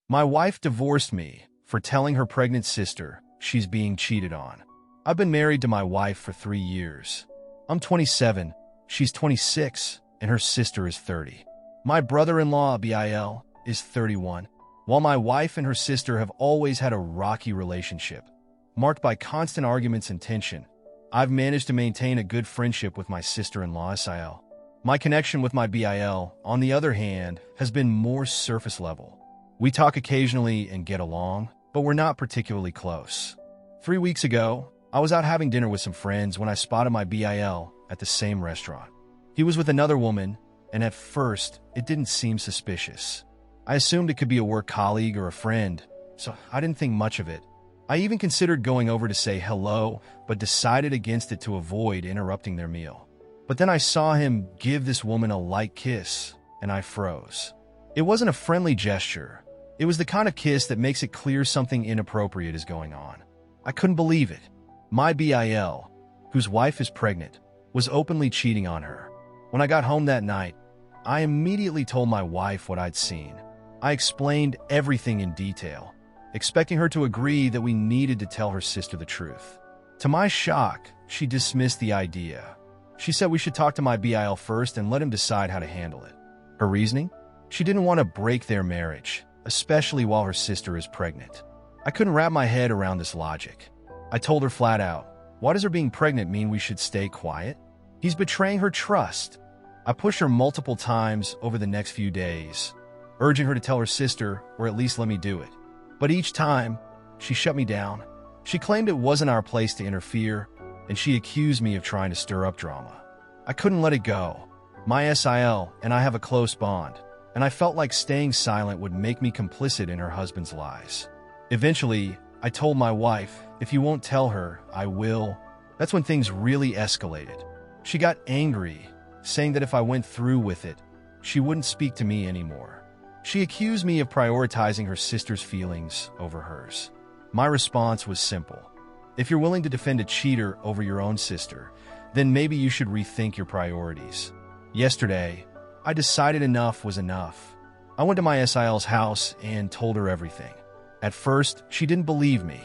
My wife divorced me for telling her pregnant sister she's being cheated on. I've been married to my wife for 3 years. I'm 27, she's 26, and her sister is 30. My brother-in-law, Bil, is 31. While my wife and her sister have always had a rocky relationship, marked by constant arguments and tension, I've managed to maintain a good friendship with my sister-in-law, Sil. My connection with my Bil, on the other hand, has been more surface level. We talk occasionally and get along, but we're not particularly close. 3 weeks ago, I was out having dinner with some friends when I spotted my Bil at the same restaurant. He was with another woman, and at first, it didn't seem suspicious. I assumed it could be a work colleague or a friend, so I didn't think much of it. I even considered going over to say hello, but decided against it to avoid interrupting their meal. But then I saw him give this woman a light kiss, and I froze. It wasn't a friendly gesture. It was the kind of kiss that makes it clear something inappropriate is going on. I couldn't believe it. My Bil, whose wife is pregnant, was openly cheating on her. When I got home that night, I immediately told my wife what I'd seen. I explained everything in detail, expecting her to agree that we needed to tell her sister the truth. To my shock, she dismissed the idea. She said we should talk to my Bil first and let him decide how to handle it. Her reasoning? She didn't want to break their marriage, especially while her sister is pregnant. I couldn't wrap my head around this logic. I told her flat out, why does her being pregnant mean we should stay quiet? He's betraying her trust. I pushed her multiple times over the next few days, urging her to tell her sister or at least let me do it. But each time, she shut me down. She claimed it wasn't our place to interfere, and she accused me of trying to stir up drama. I couldn't let it go. My Sil and I have a close bond, and I felt like staying silent would make me complicit in her husband's lies. Eventually, I told my wife, if you won't tell her, I will. That's when things really escalated. She got angry, saying that if I went through with it, she wouldn't speak to me anymore. She accused me of prioritizing her sister's feelings over hers. My response was simple. If you're willing to defend a cheater over your own sister, then maybe you should rethink your priorities. Yesterday, I decided enough was enough. I went to my Sil's house and told her everything. At first, she didn't believe me.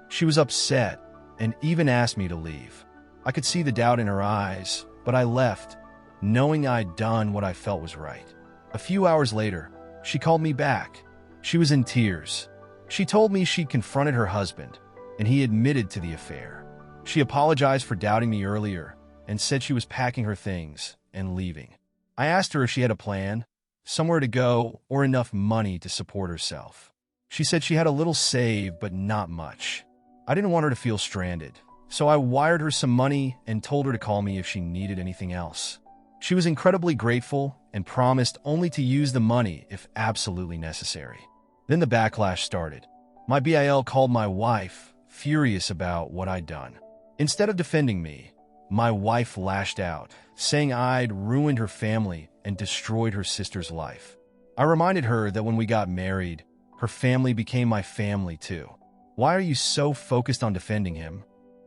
She was upset and even asked me to leave. I could see the doubt in her eyes, but I left, knowing I'd done what I felt was right. A few hours later, she called me back. She was in tears. She told me she'd confronted her husband, and he admitted to the affair. She apologized for doubting me earlier and said she was packing her things and leaving. I asked her if she had a plan, somewhere to go, or enough money to support herself. She said she had a little saved, but not much. I didn't want her to feel stranded, so I wired her some money and told her to call me if she needed anything else. She was incredibly grateful and promised only to use the money if absolutely necessary. Then the backlash started. My Bil called my wife, furious about what I'd done. Instead of defending me, my wife lashed out, saying I'd ruined her family and destroyed her sister's life. I reminded her that when we got married, her family became my family too. Why are you so focused on defending him?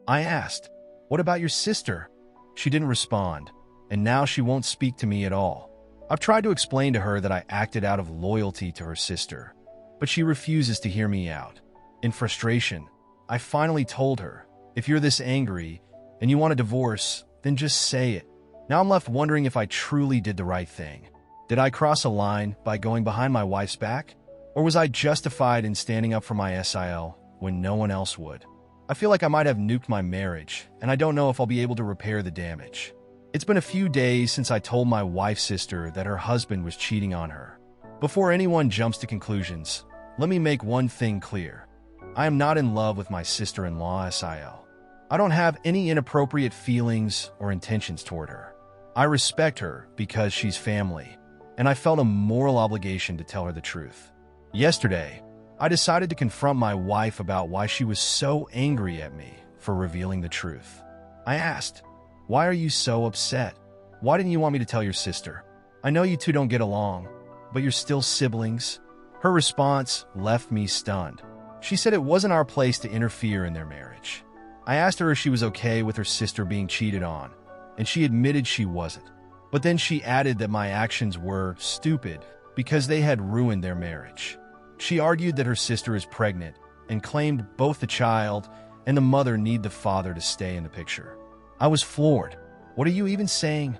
I asked. What about your sister? She didn't respond, and now she won't speak to me at all. I've tried to explain to her that I acted out of loyalty to her sister, but she refuses to hear me out. In frustration, I finally told her, if you're this angry and you want a divorce, then just say it. Now I'm left wondering if I truly did the right thing. Did I cross a line by going behind my wife's back? Or was I justified in standing up for my Sil when no one else would? I feel like I might have nuked my marriage, and I don't know if I'll be able to repair the damage. It's been a few days since I told my wife's sister that her husband was cheating on her. Before anyone jumps to conclusions, let me make one thing clear. I am not in love with my sister-in-law, Sil. I don't have any inappropriate feelings or intentions toward her. I respect her because she's family, and I felt a moral obligation to tell her the truth. Yesterday, I decided to confront my wife about why she was so angry at me for revealing the truth. I asked, why are you so upset? Why didn't you want me to tell your sister? I know you two don't get along, but you're still siblings. Her response left me stunned. She said it wasn't our place to interfere in their marriage. I asked her if she was okay with her sister being cheated on, and she admitted she wasn't. But then she added that my actions were stupid because they had ruined their marriage. She argued that her sister is pregnant and claimed both the child and the mother need the father to stay in the picture. I was floored. What are you even saying?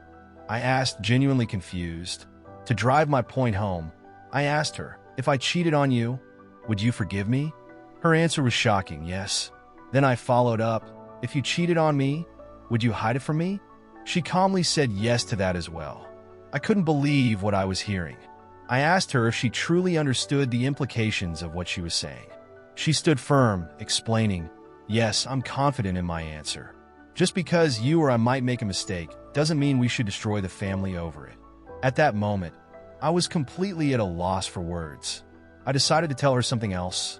I asked, genuinely confused. To drive my point home, I asked her, if I cheated on you, would you forgive me? Her answer was shocking, yes. Then I followed up, if you cheated on me, would you hide it from me? She calmly said yes to that as well. I couldn't believe what I was hearing. I asked her if she truly understood the implications of what she was saying. She stood firm, explaining, yes, I'm confident in my answer. Just because you or I might make a mistake doesn't mean we should destroy the family over it. At that moment, I was completely at a loss for words. I decided to tell her something else.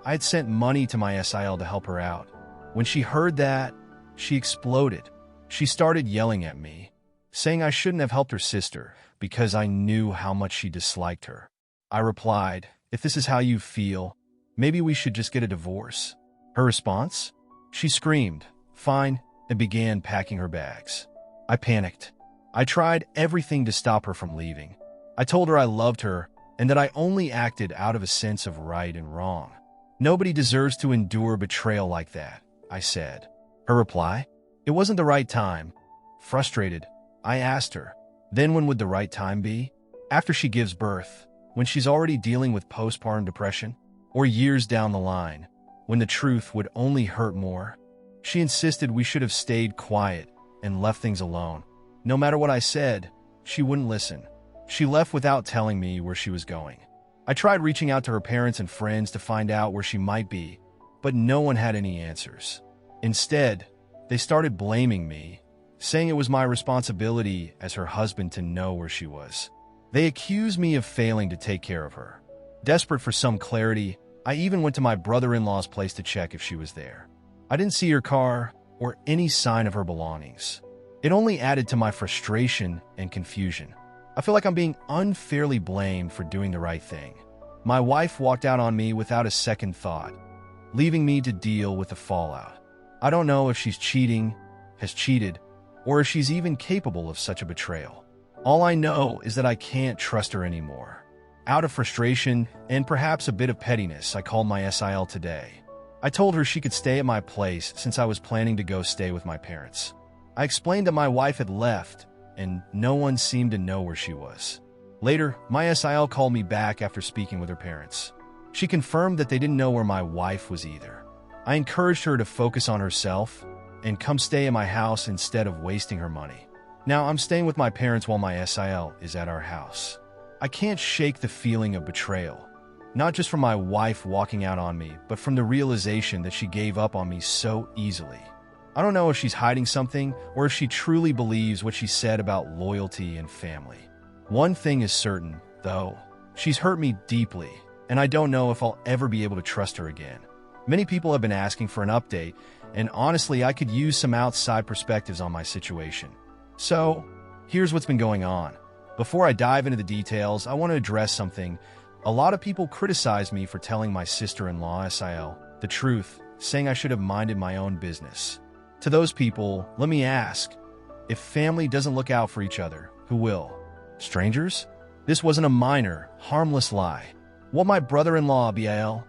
I had sent money to my SIL to help her out. When she heard that, she exploded. She started yelling at me, saying I shouldn't have helped her sister because I knew how much she disliked her. I replied, if this is how you feel, maybe we should just get a divorce. Her response? She screamed, fine, and began packing her bags. I panicked. I tried everything to stop her from leaving. I told her I loved her and that I only acted out of a sense of right and wrong. Nobody deserves to endure betrayal like that, I said. Her reply? It wasn't the right time. Frustrated, I asked her, then when would the right time be? After she gives birth, when she's already dealing with postpartum depression, or years down the line, when the truth would only hurt more? She insisted we should have stayed quiet and left things alone. No matter what I said, she wouldn't listen. She left without telling me where she was going. I tried reaching out to her parents and friends to find out where she might be, but no one had any answers. Instead, they started blaming me, saying it was my responsibility as her husband to know where she was. They accused me of failing to take care of her. Desperate for some clarity, I even went to my brother-in-law's place to check if she was there. I didn't see her car or any sign of her belongings. It only added to my frustration and confusion. I feel like I'm being unfairly blamed for doing the right thing. My wife walked out on me without a second thought, leaving me to deal with the fallout. I don't know if she's cheating, has cheated, or if she's even capable of such a betrayal. All I know is that I can't trust her anymore. Out of frustration and perhaps a bit of pettiness, I called my SIL today. I told her she could stay at my place since I was planning to go stay with my parents. I explained that my wife had left and no one seemed to know where she was. Later, my SIL called me back after speaking with her parents. She confirmed that they didn't know where my wife was either. I encouraged her to focus on herself and come stay at my house instead of wasting her money. Now I'm staying with my parents while my SIL is at our house. I can't shake the feeling of betrayal, not just from my wife walking out on me, but from the realization that she gave up on me so easily. I don't know if she's hiding something or if she truly believes what she said about loyalty and family. One thing is certain, though. She's hurt me deeply, and I don't know if I'll ever be able to trust her again. Many people have been asking for an update, and honestly, I could use some outside perspectives on my situation. So, here's what's been going on. Before I dive into the details, I want to address something. A lot of people criticize me for telling my sister-in-law, SIL, the truth, saying I should have minded my own business. To those people, let me ask, if family doesn't look out for each other, who will? Strangers? This wasn't a minor, harmless lie. What my brother-in-law, BIL,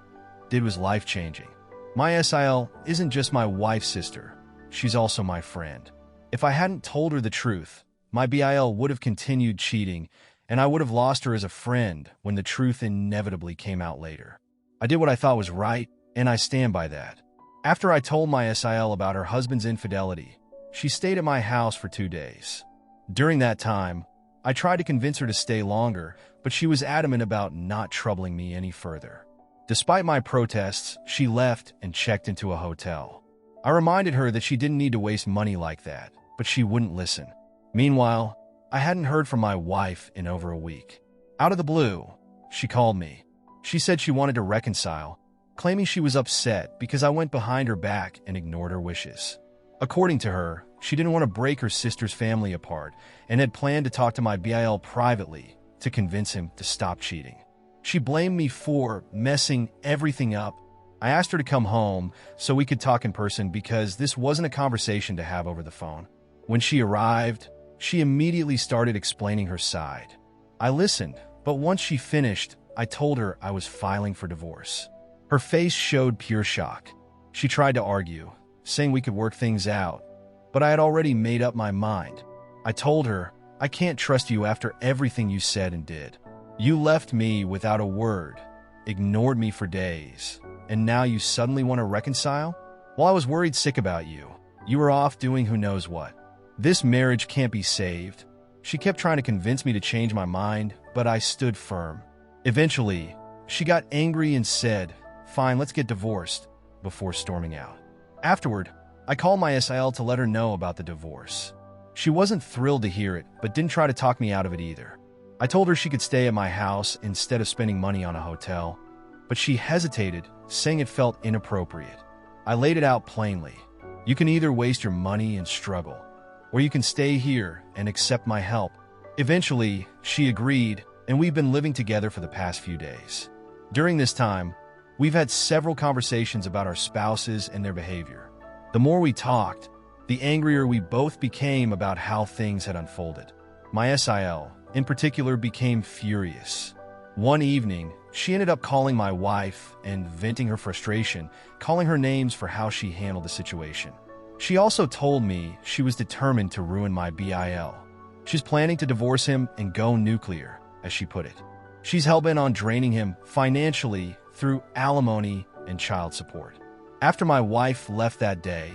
did was life-changing. My SIL isn't just my wife's sister. She's also my friend. If I hadn't told her the truth, my BIL would have continued cheating, and I would have lost her as a friend when the truth inevitably came out later. I did what I thought was right, and I stand by that. After I told my SIL about her husband's infidelity, she stayed at my house for 2 days. During that time, I tried to convince her to stay longer, but she was adamant about not troubling me any further. Despite my protests, she left and checked into a hotel. I reminded her that she didn't need to waste money like that, but she wouldn't listen. Meanwhile, I hadn't heard from my wife in over a week. Out of the blue, she called me. She said she wanted to reconcile, claiming she was upset because I went behind her back and ignored her wishes. According to her, she didn't want to break her sister's family apart and had planned to talk to my BIL privately to convince him to stop cheating. She blamed me for messing everything up. I asked her to come home so we could talk in person because this wasn't a conversation to have over the phone. When she arrived, she immediately started explaining her side. I listened, but once she finished, I told her I was filing for divorce. Her face showed pure shock. She tried to argue, saying we could work things out, but I had already made up my mind. I told her, I can't trust you after everything you said and did. You left me without a word, ignored me for days, and now you suddenly want to reconcile? While I was worried sick about you, you were off doing who knows what. This marriage can't be saved. She kept trying to convince me to change my mind, but I stood firm. Eventually, she got angry and said, "Fine, let's get divorced," before storming out. Afterward, I called my SIL to let her know about the divorce. She wasn't thrilled to hear it, but didn't try to talk me out of it either. I told her she could stay at my house instead of spending money on a hotel, but she hesitated, saying it felt inappropriate. I laid it out plainly. You can either waste your money and struggle, or you can stay here and accept my help. Eventually, she agreed, and we've been living together for the past few days. During this time, we've had several conversations about our spouses and their behavior. The more we talked, the angrier we both became about how things had unfolded. My SIL, in particular, became furious. One evening, she ended up calling my wife and venting her frustration, calling her names for how she handled the situation. She also told me she was determined to ruin my BIL. She's planning to divorce him and go nuclear, as she put it. She's hell-bent on draining him financially through alimony and child support. After my wife left that day,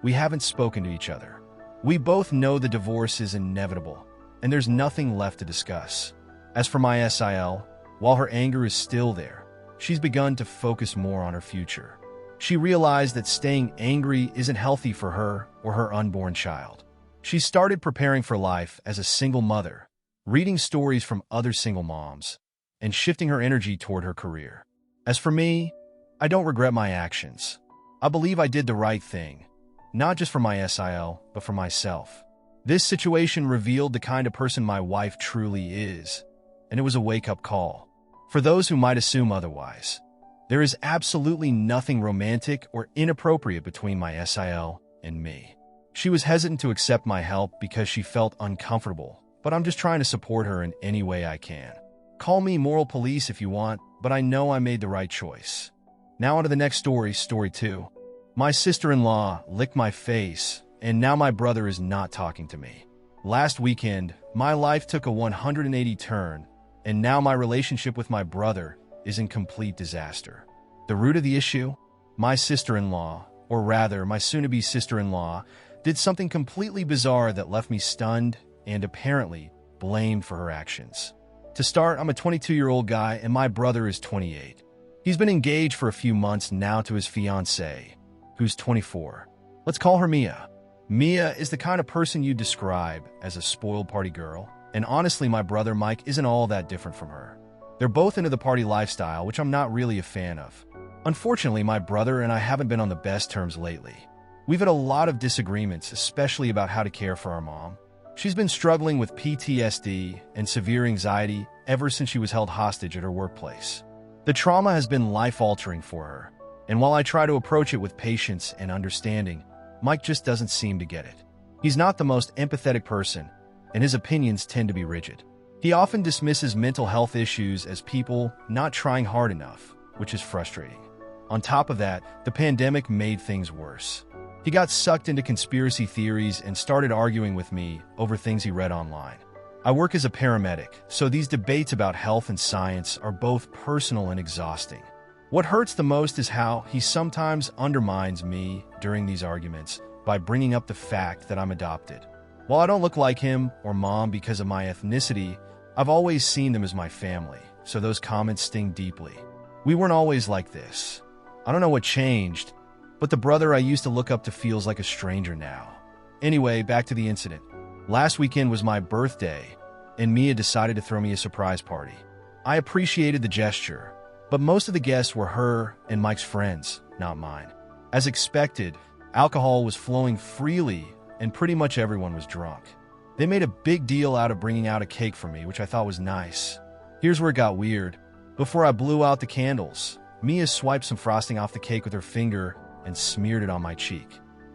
we haven't spoken to each other. We both know the divorce is inevitable, and there's nothing left to discuss. As for my SIL, while her anger is still there, she's begun to focus more on her future. She realized that staying angry isn't healthy for her or her unborn child. She started preparing for life as a single mother, reading stories from other single moms, and shifting her energy toward her career. As for me, I don't regret my actions. I believe I did the right thing, not just for my SIL, but for myself. This situation revealed the kind of person my wife truly is, and it was a wake-up call. For those who might assume otherwise, there is absolutely nothing romantic or inappropriate between my SIL and me. She was hesitant to accept my help because she felt uncomfortable, but I'm just trying to support her in any way I can. Call me moral police if you want, but I know I made the right choice. Now on to the next story, story 2. My sister-in-law licked my face, and now my brother is not talking to me. Last weekend, my life took a 180 turn, and now my relationship with my brother is in complete disaster. The root of the issue? My sister-in-law, or rather, my soon-to-be sister-in-law, did something completely bizarre that left me stunned and apparently blamed for her actions. To start, I'm a 22-year-old guy and my brother is 28. He's been engaged for a few months now to his fiancée, who's 24. Let's call her Mia. Mia is the kind of person you'd describe as a spoiled party girl, and honestly, my brother Mike isn't all that different from her. They're both into the party lifestyle, which I'm not really a fan of. Unfortunately, my brother and I haven't been on the best terms lately. We've had a lot of disagreements, especially about how to care for our mom. She's been struggling with PTSD and severe anxiety ever since she was held hostage at her workplace. The trauma has been life-altering for her, and while I try to approach it with patience and understanding, Mike just doesn't seem to get it. He's not the most empathetic person, and his opinions tend to be rigid. He often dismisses mental health issues as people not trying hard enough, which is frustrating. On top of that, the pandemic made things worse. He got sucked into conspiracy theories and started arguing with me over things he read online. I work as a paramedic, so these debates about health and science are both personal and exhausting. What hurts the most is how he sometimes undermines me during these arguments by bringing up the fact that I'm adopted. While I don't look like him or mom because of my ethnicity, I've always seen them as my family, so those comments sting deeply. We weren't always like this. I don't know what changed, but the brother I used to look up to feels like a stranger now. Anyway, back to the incident. Last weekend was my birthday, and Mia decided to throw me a surprise party. I appreciated the gesture, but most of the guests were her and Mike's friends, not mine. As expected, alcohol was flowing freely, and pretty much everyone was drunk. They made a big deal out of bringing out a cake for me, which I thought was nice. Here's where it got weird. Before I blew out the candles, Mia swiped some frosting off the cake with her finger and smeared it on my cheek.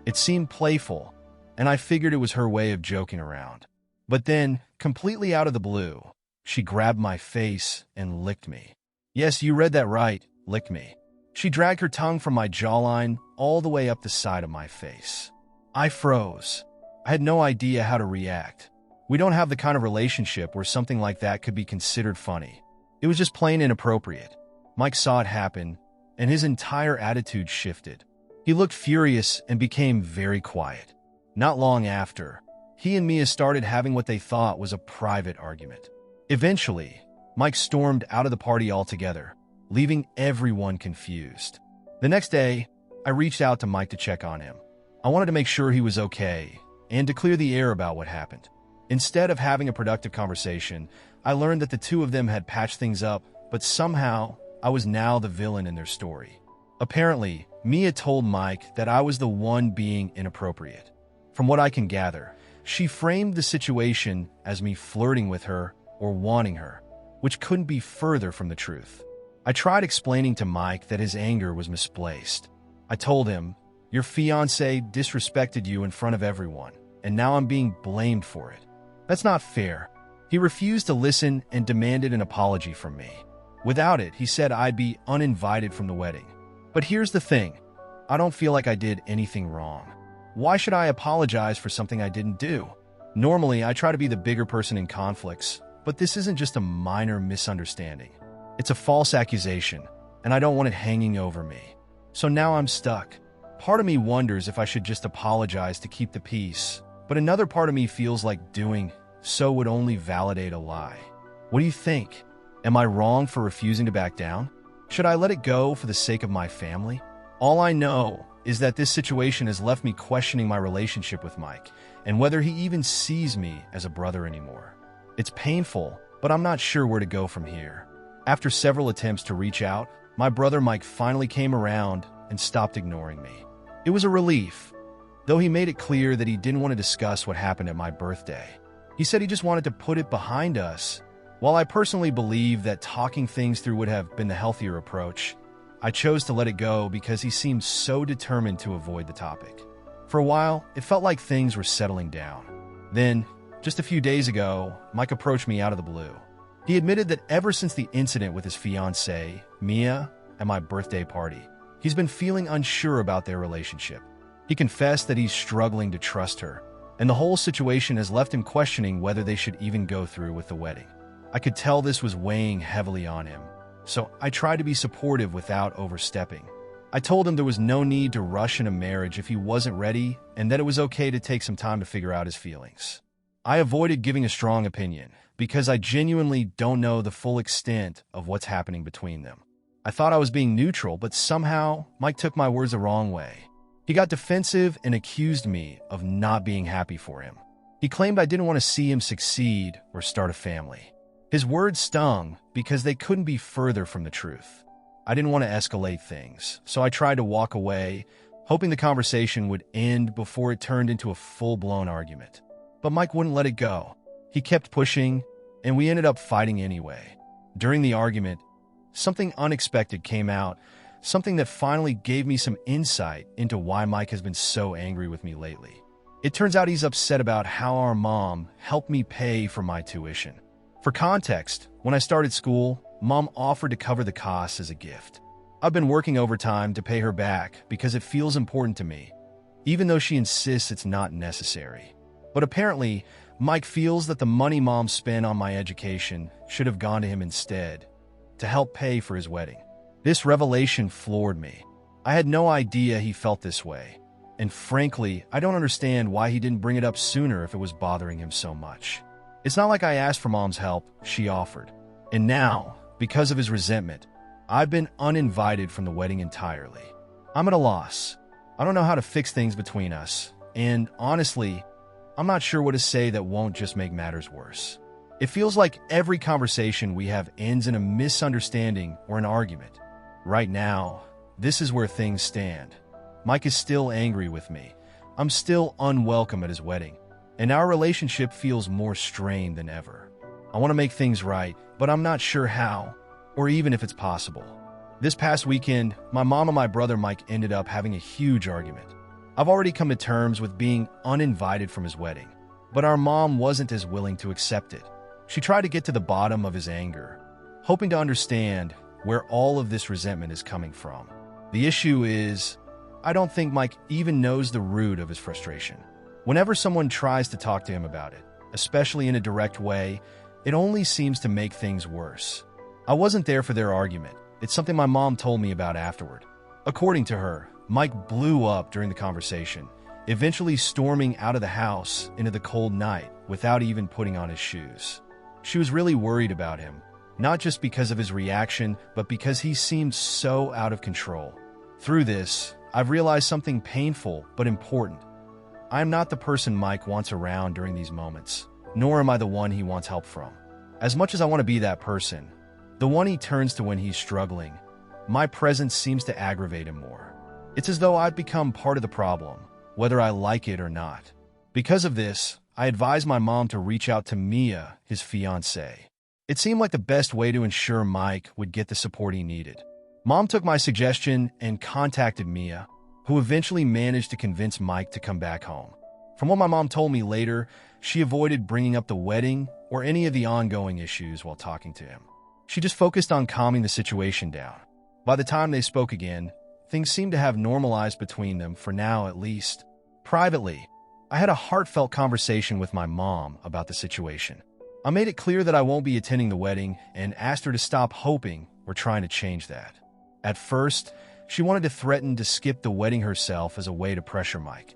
It seemed playful, and I figured it was her way of joking around. But then, completely out of the blue, she grabbed my face and licked me. Yes, you read that right. Lick me. She dragged her tongue from my jawline all the way up the side of my face. I froze. I had no idea how to react. We don't have the kind of relationship where something like that could be considered funny. It was just plain inappropriate. Mike saw it happen, and his entire attitude shifted. He looked furious and became very quiet. Not long after, he and Mia started having what they thought was a private argument. Eventually, Mike stormed out of the party altogether, leaving everyone confused. The next day, I reached out to Mike to check on him. I wanted to make sure he was okay and to clear the air about what happened. Instead of having a productive conversation, I learned that the two of them had patched things up, but somehow I was now the villain in their story. Apparently, Mia told Mike that I was the one being inappropriate. From what I can gather, she framed the situation as me flirting with her or wanting her, which couldn't be further from the truth. I tried explaining to Mike that his anger was misplaced. I told him, "Your fiancé disrespected you in front of everyone, and now I'm being blamed for it. That's not fair." He refused to listen and demanded an apology from me. Without it, he said I'd be uninvited from the wedding. But here's the thing. I don't feel like I did anything wrong. Why should I apologize for something I didn't do? Normally, I try to be the bigger person in conflicts, but this isn't just a minor misunderstanding. It's a false accusation, and I don't want it hanging over me. So now I'm stuck. Part of me wonders if I should just apologize to keep the peace, but another part of me feels like doing so would only validate a lie. What do you think? Am I wrong for refusing to back down? Should I let it go for the sake of my family? All I know is that this situation has left me questioning my relationship with Mike and whether he even sees me as a brother anymore. It's painful, but I'm not sure where to go from here. After several attempts to reach out, my brother Mike finally came around and stopped ignoring me. It was a relief, though he made it clear that he didn't want to discuss what happened at my birthday. He said he just wanted to put it behind us. While I personally believe that talking things through would have been the healthier approach, I chose to let it go because he seemed so determined to avoid the topic. For a while, it felt like things were settling down. Then, just a few days ago, Mike approached me out of the blue. He admitted that ever since the incident with his fiancée, Mia, at my birthday party, he's been feeling unsure about their relationship. He confessed that he's struggling to trust her, and the whole situation has left him questioning whether they should even go through with the wedding. I could tell this was weighing heavily on him, so I tried to be supportive without overstepping. I told him there was no need to rush in a marriage if he wasn't ready, and that it was okay to take some time to figure out his feelings. I avoided giving a strong opinion, because I genuinely don't know the full extent of what's happening between them. I thought I was being neutral, but somehow Mike took my words the wrong way. He got defensive and accused me of not being happy for him. He claimed I didn't want to see him succeed or start a family. His words stung because they couldn't be further from the truth. I didn't want to escalate things, so I tried to walk away, hoping the conversation would end before it turned into a full-blown argument. But Mike wouldn't let it go. He kept pushing, and we ended up fighting anyway. During the argument, something unexpected came out, something that finally gave me some insight into why Mike has been so angry with me lately. It turns out he's upset about how our mom helped me pay for my tuition. For context, when I started school, Mom offered to cover the costs as a gift. I've been working overtime to pay her back because it feels important to me, even though she insists it's not necessary. But apparently, Mike feels that the money Mom spent on my education should have gone to him instead, to help pay for his wedding. This revelation floored me. I had no idea he felt this way, and frankly, I don't understand why he didn't bring it up sooner if it was bothering him so much. It's not like I asked for Mom's help, she offered. And now, because of his resentment, I've been uninvited from the wedding entirely. I'm at a loss. I don't know how to fix things between us, and honestly, I'm not sure what to say that won't just make matters worse. It feels like every conversation we have ends in a misunderstanding or an argument. Right now, this is where things stand. Mike is still angry with me. I'm still unwelcome at his wedding, and our relationship feels more strained than ever. I want to make things right, but I'm not sure how, or even if it's possible. This past weekend, my mom and my brother Mike ended up having a huge argument. I've already come to terms with being uninvited from his wedding, but our mom wasn't as willing to accept it. She tried to get to the bottom of his anger, hoping to understand where all of this resentment is coming from. The issue is, I don't think Mike even knows the root of his frustration. Whenever someone tries to talk to him about it, especially in a direct way, it only seems to make things worse. I wasn't there for their argument. It's something my mom told me about afterward. According to her, Mike blew up during the conversation, eventually storming out of the house into the cold night without even putting on his shoes. She was really worried about him, not just because of his reaction, but because he seemed so out of control. Through this, I've realized something painful but important. I am not the person Mike wants around during these moments, nor am I the one he wants help from. As much as I want to be that person, the one he turns to when he's struggling, my presence seems to aggravate him more. It's as though I've become part of the problem, whether I like it or not. Because of this, I advised my mom to reach out to Mia, his fiancée. It seemed like the best way to ensure Mike would get the support he needed. Mom took my suggestion and contacted Mia, who eventually managed to convince Mike to come back home. From what my mom told me later, she avoided bringing up the wedding or any of the ongoing issues while talking to him. She just focused on calming the situation down. By the time they spoke again, things seemed to have normalized between them, for now at least. Privately, I had a heartfelt conversation with my mom about the situation. I made it clear that I won't be attending the wedding and asked her to stop hoping or trying to change that. At first, she wanted to threaten to skip the wedding herself as a way to pressure Mike,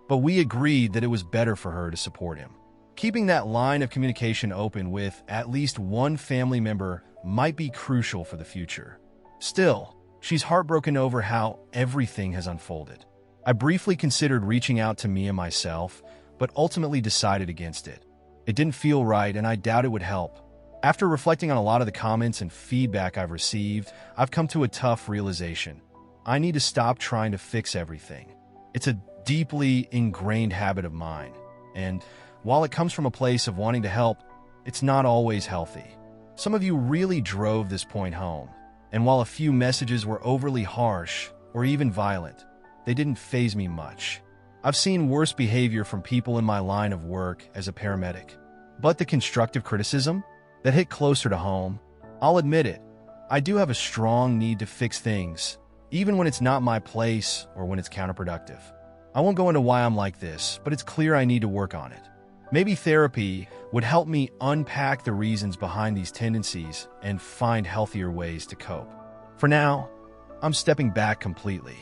but we agreed that it was better for her to support him. Keeping that line of communication open with at least one family member might be crucial for the future. Still, she's heartbroken over how everything has unfolded. I briefly considered reaching out to Mia myself, but ultimately decided against it. It didn't feel right, and I doubt it would help. After reflecting on a lot of the comments and feedback I've received, I've come to a tough realization. I need to stop trying to fix everything. It's a deeply ingrained habit of mine, and while it comes from a place of wanting to help, it's not always healthy. Some of you really drove this point home, and while a few messages were overly harsh or even violent, they didn't faze me much. I've seen worse behavior from people in my line of work as a paramedic. But the constructive criticism that hit closer to home, I'll admit it, I do have a strong need to fix things, even when it's not my place or when it's counterproductive. I won't go into why I'm like this, but it's clear I need to work on it. Maybe therapy would help me unpack the reasons behind these tendencies and find healthier ways to cope. For now, I'm stepping back completely.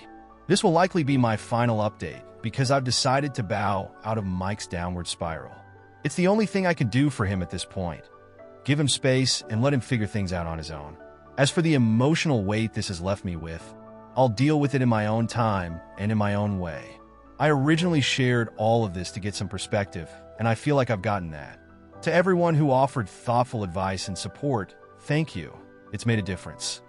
This will likely be my final update because I've decided to bow out of Mike's downward spiral. It's the only thing I can do for him at this point. Give him space and let him figure things out on his own. As for the emotional weight this has left me with, I'll deal with it in my own time and in my own way. I originally shared all of this to get some perspective, and I feel like I've gotten that. To everyone who offered thoughtful advice and support, thank you. It's made a difference.